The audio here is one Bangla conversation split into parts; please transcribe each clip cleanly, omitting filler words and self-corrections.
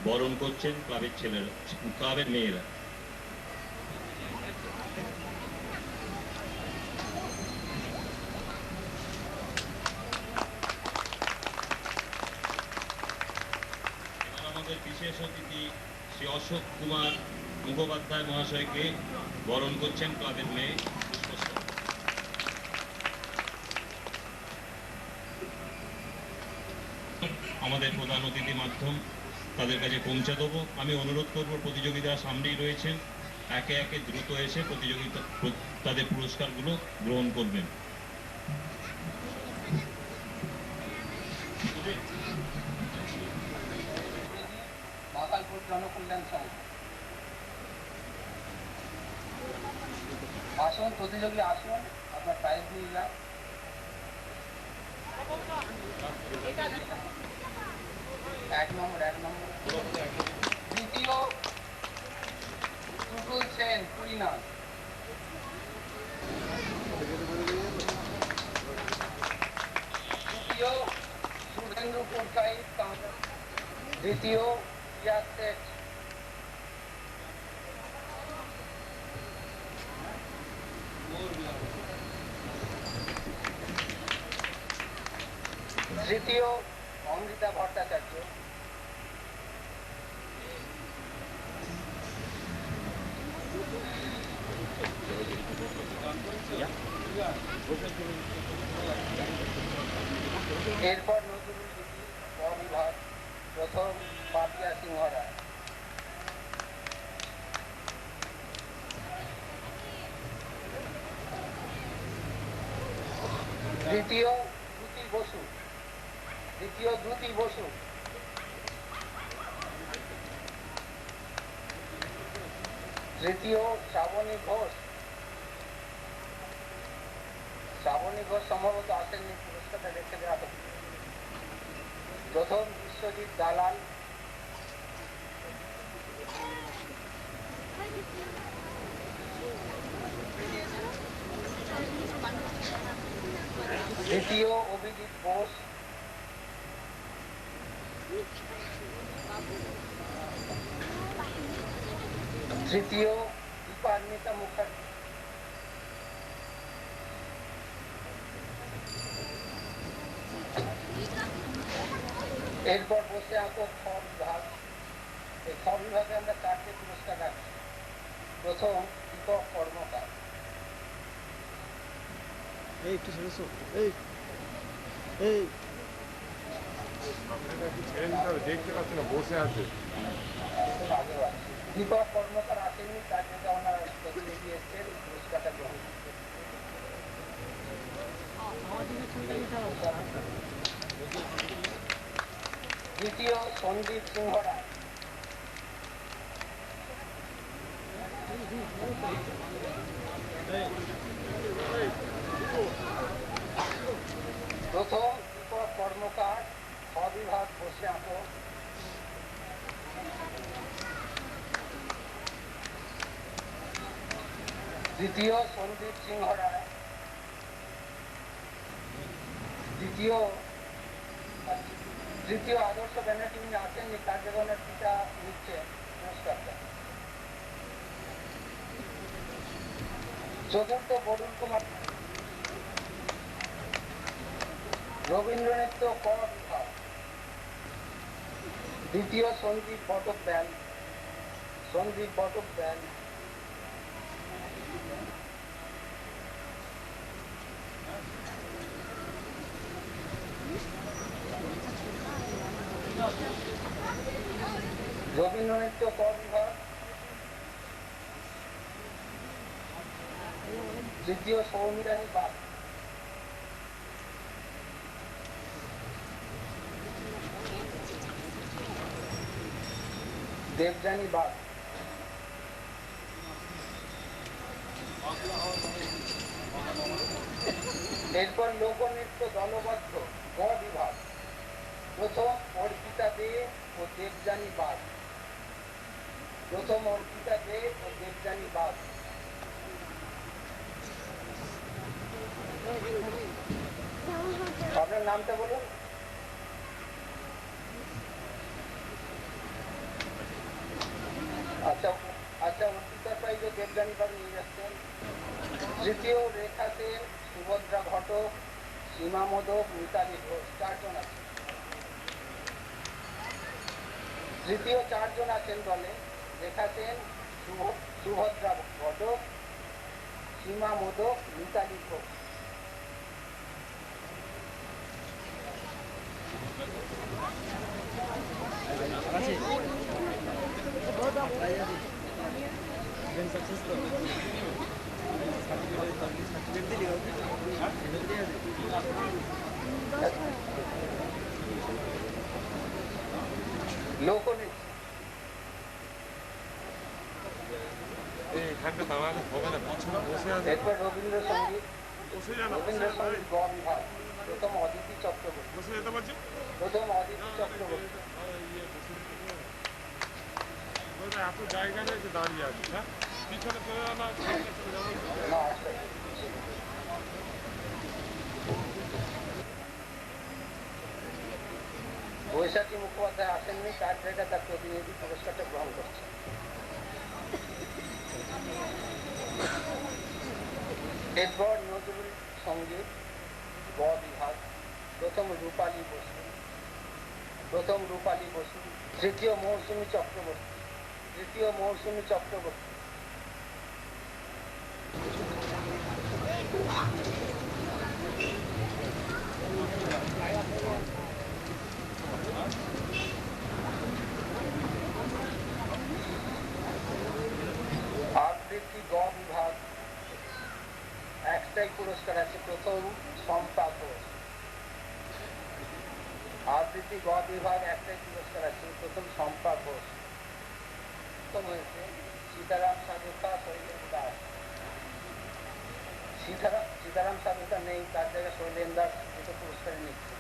বরণ করছেন ক্লাবের ছেলেরা, ক্লাবের মেয়েরা। আমাদের বিশেষ অতিথি শ্রী অশোক কুমার মুখোপাধ্যায় মহাশয়কে বরণ করছেন ক্লাবের মেয়ে। আমাদের প্রধান অতিথি মাধ্যম তাদের কাছে পৌঁছে দেবো। আমি অনুরোধ করব, প্রতিযোগিতা সামনেই রয়েছেন, একে একে দ্রুত এসে প্রতিযোগিতা তাদের পুরস্কারগুলো গ্রহণ করবেন। আসুন প্রতিযোগী, আসুন, আপনার প্রাইজ নিয়ে যান। এক নম্বর দ্বিতীয় টুটুল সেন, কুড়িনাথ। তৃতীয় শুভেন্দু পুরকাইত, দ্বিতীয় ইয়াস শেঠ। তৃতীয় অমৃতা ভট্টাচার্য। এরপর নজরুল গীতি বিভাগ, প্রথম পাপিয়া সিংহ রায়। দ্বিতীয় দ্রুতি বসু। তৃতীয় শ্রাবণী ঘোষ। সম্ভবত আসেননি, পুরস্কারটা রেখে দেওয়া হবে। প্রথম বিশ্বজিৎ দালাল। দ্বিতীয় অভিজিৎ বোস। তৃতীয় দীপান্বিতা মুখার্জি, এরপর বসে আঁকো খ বিভাগ। এই খ বিভাগে আমরা 4টে পুরস্কার রাখছি। প্রথম দীপক কর্মকার, এই একটু ছেড়েছো, এই এই আপনারা একটু ছেড়ে দিতে হবে, দেখতে পাচ্ছি না, বসে আছে। আগেও আছে। দীপক কর্মকার আসেননি, তার জন্য ওনার প্রতিনিধি এসছেন পুরস্কারটা গ্রহণ করতে। দ্বিতীয় সন্দীপ সিংহ রায়, প্রথম দীপক কর্মকার, খ বিভাগ বসে আঁকো। দ্বিতীয় সন্দীপ সিংহ রায়, তৃতীয় আদর্শ ব্যানার্জি উনি আসেননি, তার জন্য ওনার পিতা নিচ্ছে পুরস্কারটা। চতুর্থ বরুণ কুমার, রবীন্দ্রনৃত্য ক বিভাগ। দ্বিতীয় সন্দীপ বটব্যাল, রবীন্দ্রনৃত্য ক বিভাগ। তৃতীয় সৌমিরানী বাগ, দেবযানী বাগ। এরপর লোকনৃত্য দলবদ্ধ গ বিভাগ। প্রথম অর্পিতা দে ও দেবযানী বাগ, আপনার নামটা বলুন। আচ্ছা, অর্পিতা প্রাইজ ও দেবযানী বাগ নিয়ে যাচ্ছেন। তৃতীয় রেখা সেন, সুভদ্রা ঘটক, সীমা মোদক, মিতালি ঘোষ, 4 জন আছে। তৃতীয় 4 জন আছেন দলে, রেখা সেন, সুভদ্রা ঘটক, সীমা মোদক, মিতালি ঘোষ। লোকনৃত্য, এইখানটা দাঁড়ালে হবে না, পিছনে বসে আছে। এরপর রবীন্দ্রসঙ্গীত বসে যান, গ বিভাগ। প্রথম অদিতি চক্রবর্তী, বসে যেতে পারছি। এত জায়গা রয়েছে, দাঁড়িয়ে আছে। হ্যাঁ, পিছনে চলে যাও না, সামনে চলে যাবো। না, আসলে বৈশাখী মুখোপাধ্যায় আসেননি, তার জায়গায় তার প্রতিনিধি পুরস্কারটা গ্রহণ করছে। এরপর নজরুল সঙ্গীত গ বিভাগ। প্রথম রূপালী বসু, তৃতীয় মৌসুমী চক্রবর্তী। আবৃত্তি গ বিভাগ, একটাই পুরস্কার আছে, প্রথম শম্পা ঘোষ। আবৃত্তি গ বিভাগ, একটাই পুরস্কার আছে, প্রথম শম্পা ঘোষ। হয়েছে সীতারাম সাধুকা, শৈলেন দাস। সীতারাম সাধুকা নেই, তার জায়গায় শৈলেন দাস দুটো পুরস্কার নিচ্ছে।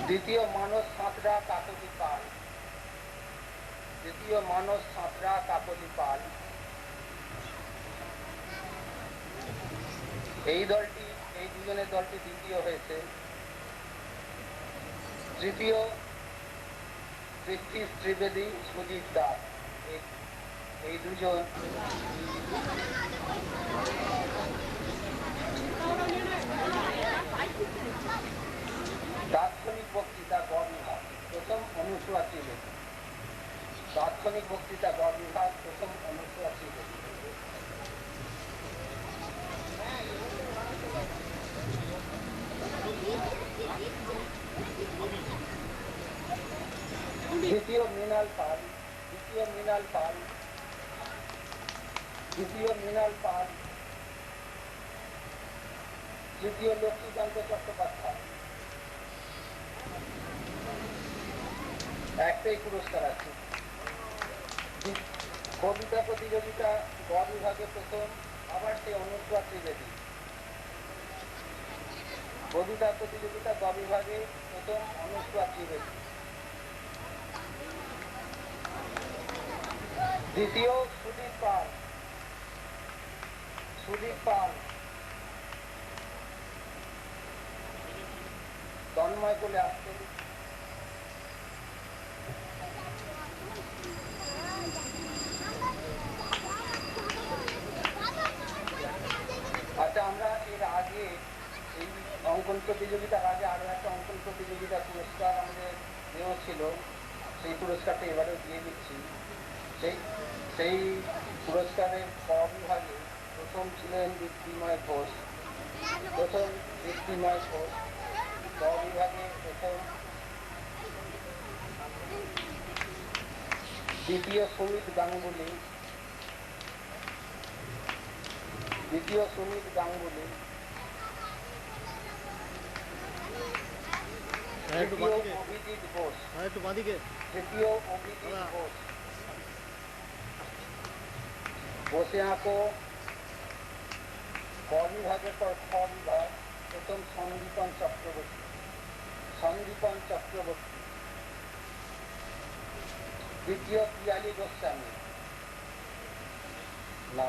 দ্বিতীয় মানস সাঁতরা কাকলি পাল। এই দুজনের দলটি দ্বিতীয় হয়েছে। তৃতীয় পৃথ্বী ত্রিবেদী, সুজিত দাস, এই দুজন দার্শনিক বক্তৃতা গড় বিভাগ প্রথম অনুসূয়া ত্রিবেদী। দার্শনিক বক্তৃতা গড় বিভাগ প্রথম অনুসূয়া ত্রিবেদী। দ্বিতীয় মৃণাল পাল, দ্বিতীয় মৃণাল পাল, দ্বিতীয় মৃণাল পাল, তৃতীয় লক্ষ্মীকান্ত চট্টোপাধ্যায়। একটাই পুরস্কার আছে। কবিতা প্রতিযোগিতা গ বিভাগে প্রথম আবার সেই অনুসূয়া ত্রিবেদী। কবিতা প্রতিযোগিতা গ বিভাগে প্রথম অনুসূয়া ত্রিবেদী। দ্বিতীয় সুদীপ পাল, সুদীপ পাল, তন্ময় কোলে আসছেন। আচ্ছা, আমরা এর আগে এই অঙ্কন প্রতিযোগিতার আগে আরো একটা অঙ্কন প্রতিযোগিতার পুরস্কার আমাদের দেওয়া ছিল, সেই পুরস্কারটা এবারেও দিয়ে দিচ্ছি। সেই পুরস্কারের ক বিভাগে প্রথম ছিলেন দীপ্তিময় ঘোষ, প্রথম দীপ্তিময় ঘোষ। ক বিভাগে প্রথম দ্বিতীয় সুমিত গাঙ্গুলি, দ্বিতীয় সুমিত গাঙ্গুলি, তৃতীয় অভিজিৎ ঘোষ, তৃতীয় অভিজিৎ ঘোষ। বসে আঁকো ক বিভাগের পর খ বিভাগ প্রথম সন্দীপন চক্রবর্তী, সন্দীপন চক্রবর্তী। দ্বিতীয় পিয়ালি গোস্বামী, না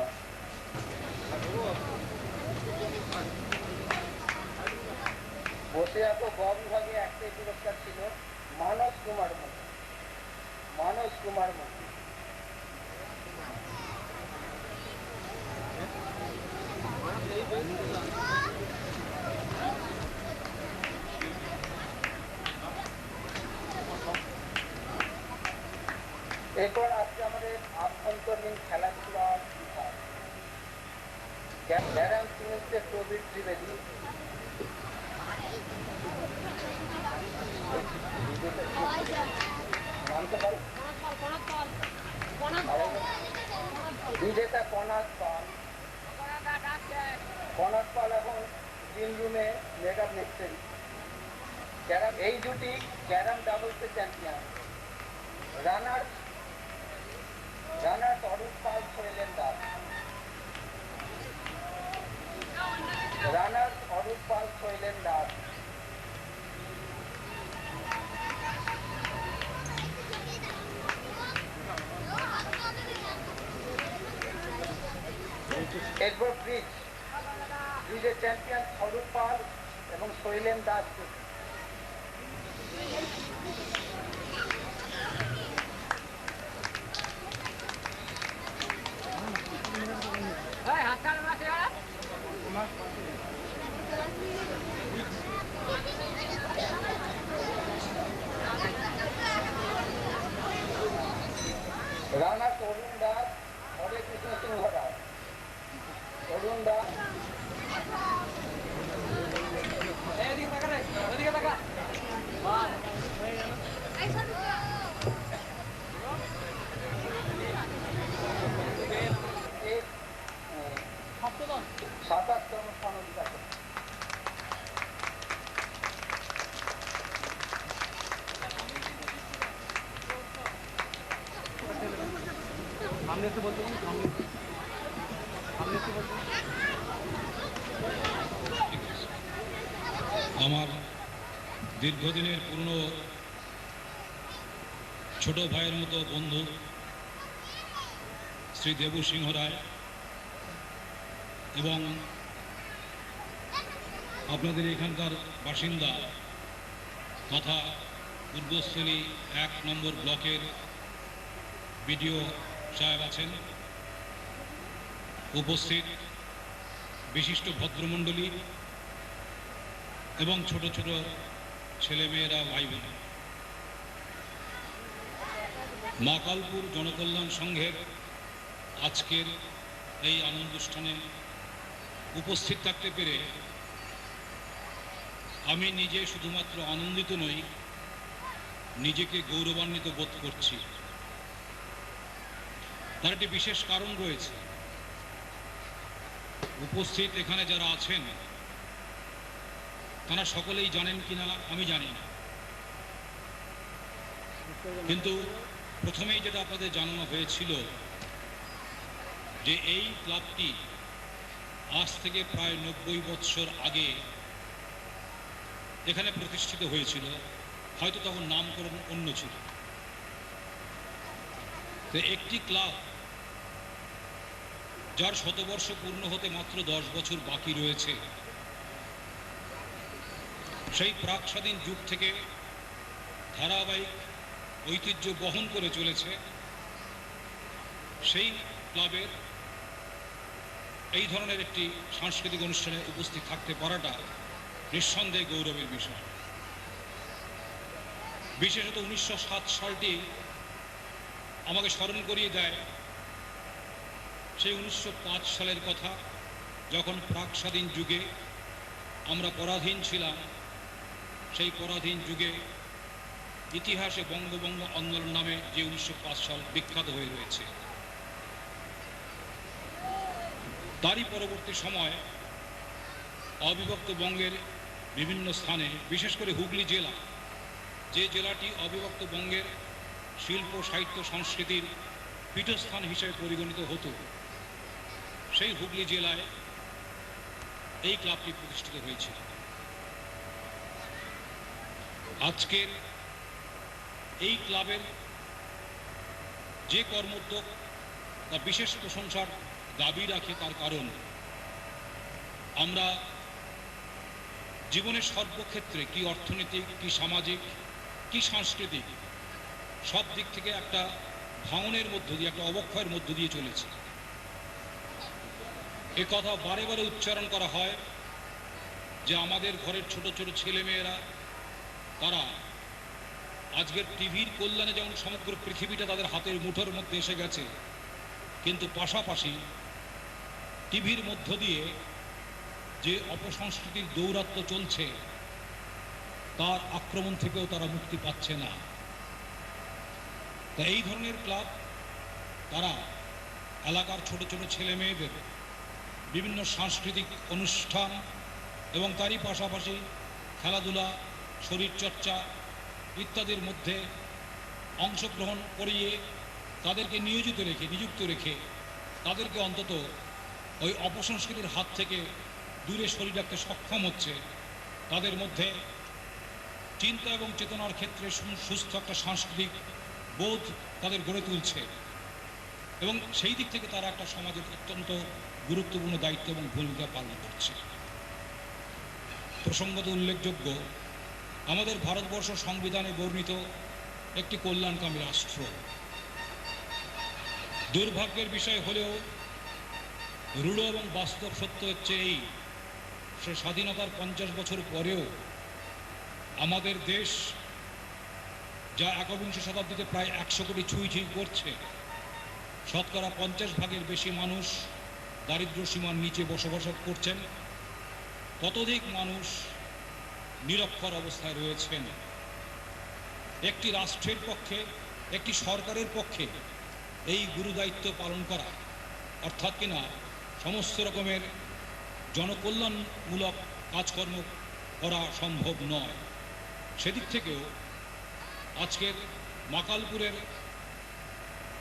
বসে আঁকো গ বিভাগে একটাই পুরস্কার ছিল, মানস কুমার মুখী, মানস কুমার মুখী। এরপর আজকে আমাদের আভ্যন্তরীণ খেলাধুলার বিভাগ। ক্যারাম টেনিসে প্রবীর ত্রিবেদী, বিজেতা কনাথ পাল। কনাথ পাল এখন জিম রুমে মেকআপ নিচ্ছেন। ক্যারাম এই জুটি ক্যারাম ডাবলসের চ্যাম্পিয়ন। রানার্স অরূপ পাল, শৈলেন দাস। রানার্স অরূপ পাল, শৈলেন দাস। এরপর ব্রিজের চ্যাম্পিয়ন অরূপ পাল এবং শৈলেন দাস। রানার্স অরুণ দাস, হরে কৃষ্ণ সিংহ রায়। অরুণ দাস, সাতাশতম স্থান অধিকার করেন। আমার দীর্ঘদিনের পুরনো ছোট ভাইয়ের মতো বন্ধু শ্রী দেবু সিংহ রায় এবং আপনাদের এখানকার বাসিন্দা তথা পূর্বস্থলী 1 নম্বর ব্লকের বিডিও সাহেব আছেন, উপস্থিত বিশিষ্ট ভদ্রমণ্ডলী এবং ছোট ছোট ছেলেমেয়েরা, ভাই বোন, মাকালপুর জনকল্যাণ সংঘের আজকের এই আনন্দানুষ্ঠানে উপস্থিত থাকতে পেরে আমি নিজে শুধুমাত্র আনন্দিত নই, নিজেকে গৌরবান্বিত বোধ করছি। তার একটি বিশেষ কারণ রয়েছে। উপস্থিত এখানে যারা আছেন তারা সকলেই জানেন কিনা আমি জানি না, কিন্তু প্রথমেই যেটা আপনাদের জানানো হয়েছিল যে এই ক্লাবটি আজ থেকে প্রায় 90 বৎসর আগে এখানে প্রতিষ্ঠিত হয়েছিল। হয়তো তখন নামকরণ অন্য ছিল। তো একটি ক্লাব যার শতবর্ষ পূর্ণ হতে মাত্র 10 বছর বাকি রয়েছে, সেই প্রাক স্বাধীন যুগ থেকে ধারাবাহিক ঐতিহ্য বহন করে চলেছে, সেই ক্লাবের এই ধরনের একটি সাংস্কৃতিক অনুষ্ঠানে উপস্থিত থাকতে পারাটা নিঃসন্দেহে গৌরবের বিষয়। বিশেষত 1907 সালটি আমাকে স্মরণ করিয়ে দেয় সেই 1905 সালের কথা, যখন প্রাক স্বাধীন যুগে আমরা পরাধীন ছিলাম। সেই পরাধীন যুগে ইতিহাসে বঙ্গভঙ্গ আন্দোলন নামে যে 1905 সাল বিখ্যাত হয়ে রয়েছে, তারই পরবর্তী সময় অবিভক্ত বঙ্গের বিভিন্ন স্থানে, বিশেষ করে হুগলি জেলা, যে জেলাটি অবিভক্ত বঙ্গের শিল্প, সাহিত্য, সংস্কৃতির পীঠস্থান হিসেবে পরিগণিত হতো, সেই হুগলি জেলায় এই ক্লাবটি প্রতিষ্ঠিত হয়েছিল। আজকের এই ক্লাবের যে কর্মোদ্যোগ তা বিশেষ প্রশংসার দাবি রাখে, তার কারণ আমরা জীবনের সর্বক্ষেত্রে, কি অর্থনৈতিক, কি সামাজিক, কি সাংস্কৃতিক, সব দিক থেকে একটা ভাঙনের মধ্য দিয়ে, একটা অবক্ষয়ের মধ্য দিয়ে চলেছি। এ কথা বারে বারে উচ্চারণ করা হয় যে আমাদের ঘরের ছোট ছোট ছেলেমেয়েরা, তারা আজকের টিভির কল্যাণে যেমন সমগ্র পৃথিবীটা তাদের হাতের মুঠোর মধ্যে এসে গেছে, কিন্তু পাশাপাশি টিভির মধ্য দিয়ে যে অপসংস্কৃতির দৌরাত্ম্য চলছে, তার আক্রমণ থেকেও তারা মুক্তি পাচ্ছে না। তা এই ধরনের ক্লাব তারা এলাকার ছোট ছোট ছেলে মেয়েদের বিভিন্ন সাংস্কৃতিক অনুষ্ঠান এবং তারই পাশাপাশি খেলাধুলা, শরীরচর্চা ইত্যাদির মধ্যে অংশগ্রহণ করিয়ে তাদেরকে নিযুক্ত রেখে তাদেরকে অন্তত ওই অপসংস্কৃতির হাত থেকে দূরে সরিয়ে রাখতে সক্ষম হচ্ছে। তাদের মধ্যে চিন্তা এবং চেতনার ক্ষেত্রে সুস্থ একটা সাংস্কৃতিক বোধ তাদের গড়ে তুলছে, এবং সেই দিক থেকে তারা একটা সমাজের অত্যন্ত গুরুত্বপূর্ণ দায়িত্ব এবং ভূমিকা পালন করছে। প্রসঙ্গত উল্লেখযোগ্য, আমাদের ভারতবর্ষ সংবিধানে বর্ণিত একটি কল্যাণকামী রাষ্ট্র। দুর্ভাগ্যের বিষয় হলেও রূঢ় এবং বাস্তব সত্য হচ্ছে এই, সে স্বাধীনতার 50 বছর পরেও আমাদের দেশ, যা একবিংশ শতাব্দীতে প্রায় 100 কোটি ছুঁই করছে, শতকরা 50 ভাগের বেশি মানুষ দারিদ্র্য সীমার নিচে বসবাস করছেন, ততোধিক মানুষ নিরক্ষর অবস্থায় রয়েছেন। একটি রাষ্ট্রের পক্ষে, একটি সরকারের পক্ষে এই গুরুদায়িত্ব পালন করা, অর্থাৎ কিনা সমস্ত রকমের জনকল্যাণমূলক কাজকর্ম করা সম্ভব নয়। সেদিক থেকেও আজকের মাকালপুরের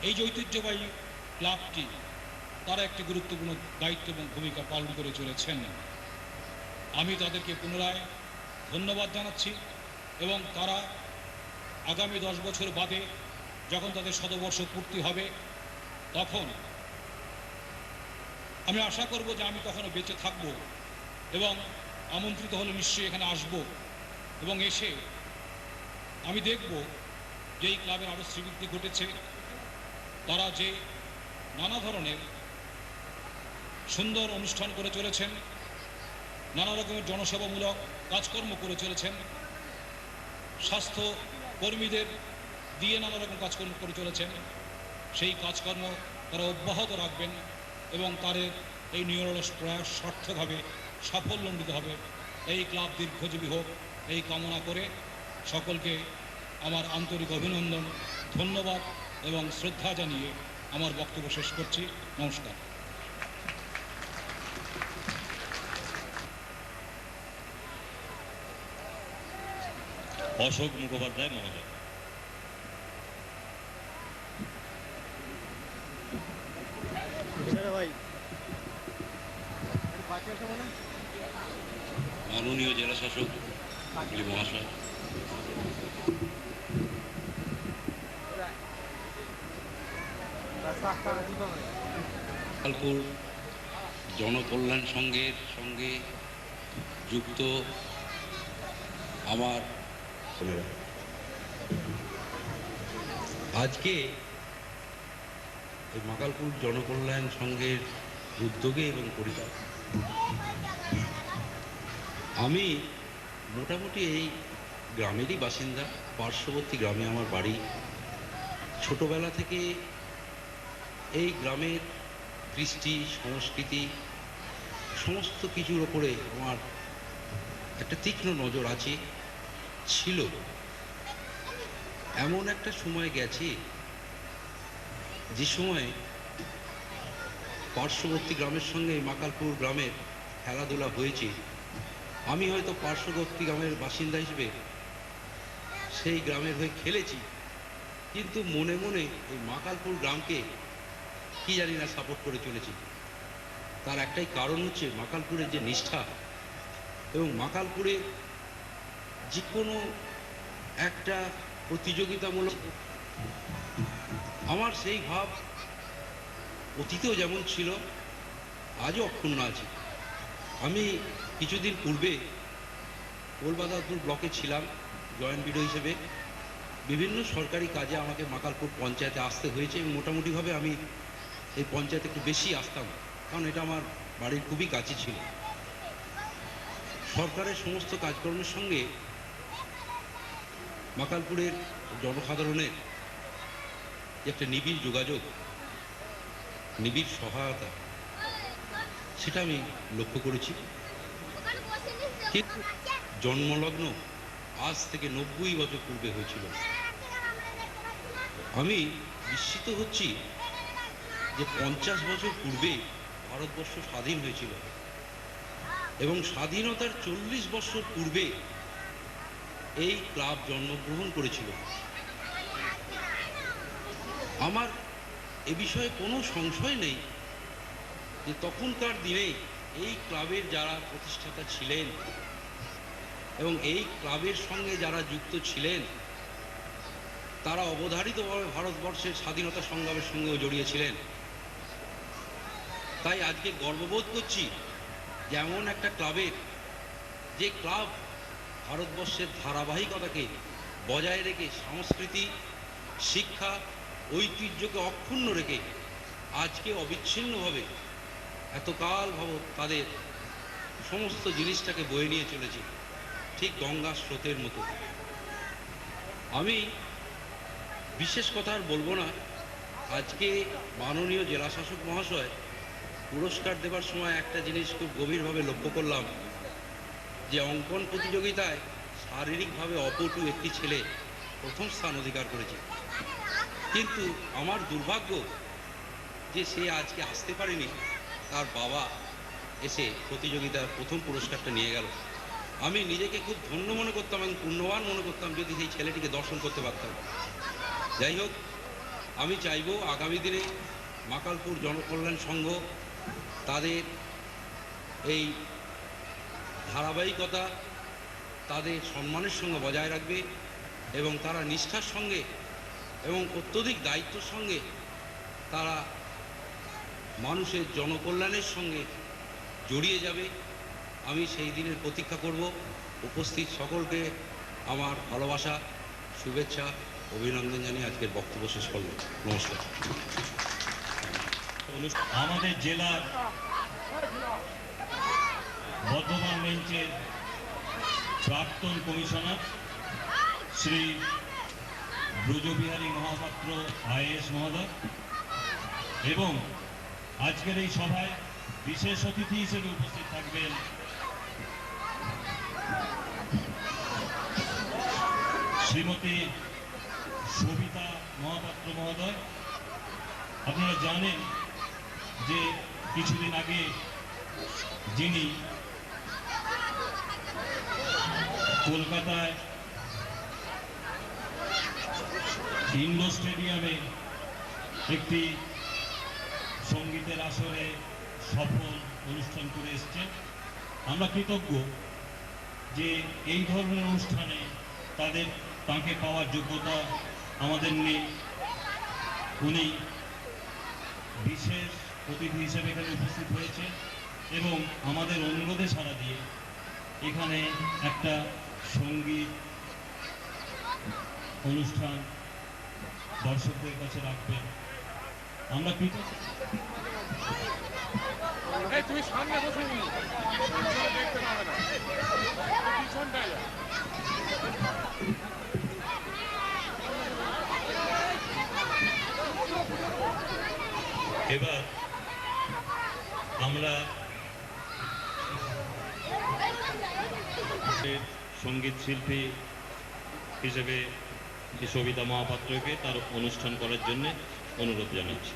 এই যে ঐতিহ্যবাহী ক্লাবটি, তারা একটি গুরুত্বপূর্ণ দায়িত্ব এবং ভূমিকা পালন করে চলেছেন। আমি তাদেরকে পুনরায় ধন্যবাদ জানাচ্ছি, এবং তারা আগামী 10 বছর বাদে যখন তাদের শতবর্ষ পূর্তি হবে, তখন আমি আশা করব যে আমি তখনও বেঁচে থাকব, এবং আমন্ত্রিত হলে নিশ্চয়ই এখানে আসব, এবং এসে আমি দেখব যে এই ক্লাবের আরও শ্রীবৃদ্ধি ঘটেছে। তারা যে নানা ধরনের সুন্দর অনুষ্ঠান করে চলেছেন, নানা রকমের জনসেবামূলক কাজকর্ম করে চলেছেন, স্বাস্থ্য কর্মীদের দিয়ে নানা রকম কাজকর্ম করে চলেছেন, সেই কাজকর্ম তারা অব্যাহত রাখবেন এবং তাদের এই নিরলস প্রয়াস সার্থকভাবে সাফল্যমণ্ডিত হবে। এই ক্লাব দীর্ঘজীবী হোক এই কামনা করে সকলকে আমার আন্তরিক অভিনন্দন, ধন্যবাদ এবং শ্রদ্ধা জানিয়ে আমার বক্তব্য শেষ করছি। নমস্কার। অশোক মুখোপাধ্যায় মহোদয়। এখানে ভাই মাননীয় জেলা শাসক মহাশয়, গোপালপুর জনকল্যাণ সংঘের সঙ্গে যুক্ত আমার আজকে এই মাকালপুর জনকল্যাণ সংঘের উদ্যোগে এবং পরিকল্পনা আমি মোটামুটি এই গ্রামেরই বাসিন্দা, পার্শ্ববর্তী গ্রামে আমার বাড়ি। ছোটবেলা থেকে এই গ্রামের কৃষ্টি সংস্কৃতি সমস্ত কিছুর ওপরে আমার একটা তীক্ষ্ণ নজর আছে, ছিল। এমন একটা সময় গেছে যে সময় পার্শ্ববর্তী গ্রামের সঙ্গে মাকালপুর গ্রামের খেলাধুলা হয়েছে। আমি হয়তো পার্শ্ববর্তী গ্রামের বাসিন্দা হিসেবে সেই গ্রামের হয়ে খেলেছি, কিন্তু মনে মনে এই মাকালপুর গ্রামকে কি জানি না সাপোর্ট করে চলেছি। তার একটাই কারণ হচ্ছে মাকালপুরের যে নিষ্ঠা এবং মাকালপুরে যে কোনো একটা প্রতিযোগিতামূলক, আমার সেই ভাব অতীতেও যেমন ছিল আজও অক্ষুণ্ণ আছে। আমি কিছুদিন পূর্বে কলকাতাপুর ব্লকে ছিলাম জয়েন্ট বিডিও হিসেবে। বিভিন্ন সরকারি কাজে আমাকে মাকালপুর পঞ্চায়েতে আসতে হয়েছে এবং মোটামুটিভাবে আমি এই পঞ্চায়েতে একটু বেশি আসতাম, কারণ এটা আমার বাড়ির খুবই কাছে ছিল। সরকারের সমস্ত কাজকর্মের সঙ্গে মাকালপুরের জনসাধারণের যে একটা নিবিড় যোগাযোগ, নিবিড় সহায়তা, সেটা আমি লক্ষ্য করেছি। কিন্তু জন্মলগ্ন আজ থেকে 90 বছর পূর্বে হয়েছিল। আমি বিস্মিত হচ্ছি যে 50 বছর পূর্বে ভারতবর্ষ স্বাধীন হয়েছিল এবং স্বাধীনতার 40 বছর পূর্বে এই ক্লাব জন্মগ্রহণ করেছিল। আমার এ বিষয়ে কোনো সংশয় নেই যে তখনকার দিনে এই ক্লাবের যারা প্রতিষ্ঠাতা ছিলেন এবং এই ক্লাবের সঙ্গে যারা যুক্ত ছিলেন তারা অবধারিতভাবে ভারতবর্ষের স্বাধীনতা সংগ্রামের সঙ্গেও জড়িয়েছিলেন। তাই আজকে গর্ববোধ করছি যে এমন একটা ক্লাবের, যে ক্লাব ভারতবর্ষের ধারাবাহিকতাকে বজায় রেখে সংস্কৃতি, শিক্ষা, ঐতিহ্যকে অক্ষুণ্ণ রেখে আজকে অবিচ্ছিন্নভাবে এতকাল ভাবত তাদের সমস্ত জিনিসটাকে বয়ে নিয়ে চলেছে, ঠিক গঙ্গা স্রোতের মতো। আমি বিশেষ কথা আর বলবো না। আজকে মাননীয় জেলাশাসক মহাশয় পুরস্কার দেবার সময় একটা জিনিস খুব গভীরভাবে লক্ষ্য করলাম, যে অঙ্কন প্রতিযোগিতায় শারীরিকভাবে অপটু একটি ছেলে প্রথম স্থান অধিকার করেছে। কিন্তু আমার দুর্ভাগ্য যে সে আজকে আসতে পারেনি, তার বাবা এসে প্রতিযোগিতার প্রথম পুরস্কারটা নিয়ে গেল। আমি নিজেকে খুব ধন্য মনে করতাম এবং পুণ্যবান মনে করতাম যদি সেই ছেলেটিকে দর্শন করতে পারতাম। যাই হোক, আমি চাইব আগামী দিনে মাকালপুর জনকল্যাণ সংঘ তাদের এই ধারাবাহিকতা তাদের সম্মানের সঙ্গে বজায় রাখবে এবং তারা নিষ্ঠার সঙ্গে এবং অত্যধিক দায়িত্বের সঙ্গে তারা মানুষের জনকল্যাণের সঙ্গে জড়িয়ে যাবে। আমি সেই দিনের প্রতীক্ষা করব। উপস্থিত সকলকে আমার ভালোবাসা, শুভেচ্ছা অভিনন্দন জানিয়ে আজকের বক্তব্য শেষ করলাম। নমস্কার। আমাদের জেলার বর্ধমান রেঞ্জের প্রাক্তন কমিশনার শ্রী ব্রজবিহারী মহাপাত্র আইএএস মহোদয় এবং আজকের এই সভায় বিশেষ অতিথি হিসেবে উপস্থিত থাকবেন শ্রীমতী সবিতা মহাপাত্র মহোদয়। আপনারা জানেন যে কিছুদিন আগে যিনি কলকাতায় ইন্ডোর স্টেডিয়ামে একটি সঙ্গীতের আসরে সফল অনুষ্ঠান করে এসছেন। আমরা কৃতজ্ঞ যে এই ধরনের অনুষ্ঠানে তাকে পাওয়ার যোগ্যতা আমাদের নেই। উনি বিশেষ অতিথি হিসেবে এখানে উপস্থিত হয়েছে এবং আমাদের অনুরোধে সাড়া দিয়ে এখানে একটা সঙ্গীত অনুষ্ঠান দর্শকদের কাছে রাখবেন। আমরা কৃতজ্ঞ। এই তুমি সামনে বসে নি, দেখতে পাবে না, পিছনটায় যা। এবার আমরা সঙ্গীত শিল্পী হিসেবে সবিতা মহাপাত্রকে তার অনুষ্ঠান করার জন্য অনুরোধ জানাচ্ছি।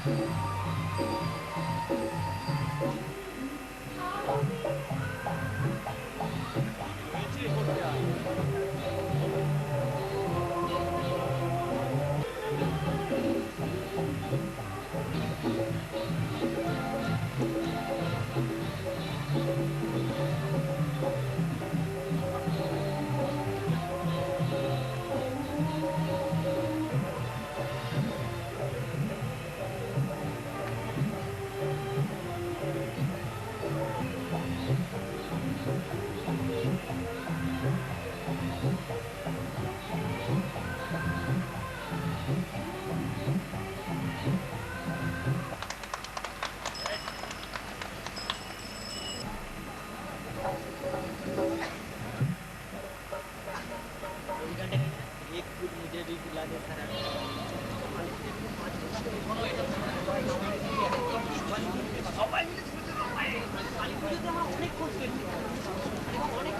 एक फुट मुझे भी पिला दे सर। অনেক খোঁজ পেয়েছি, অনেক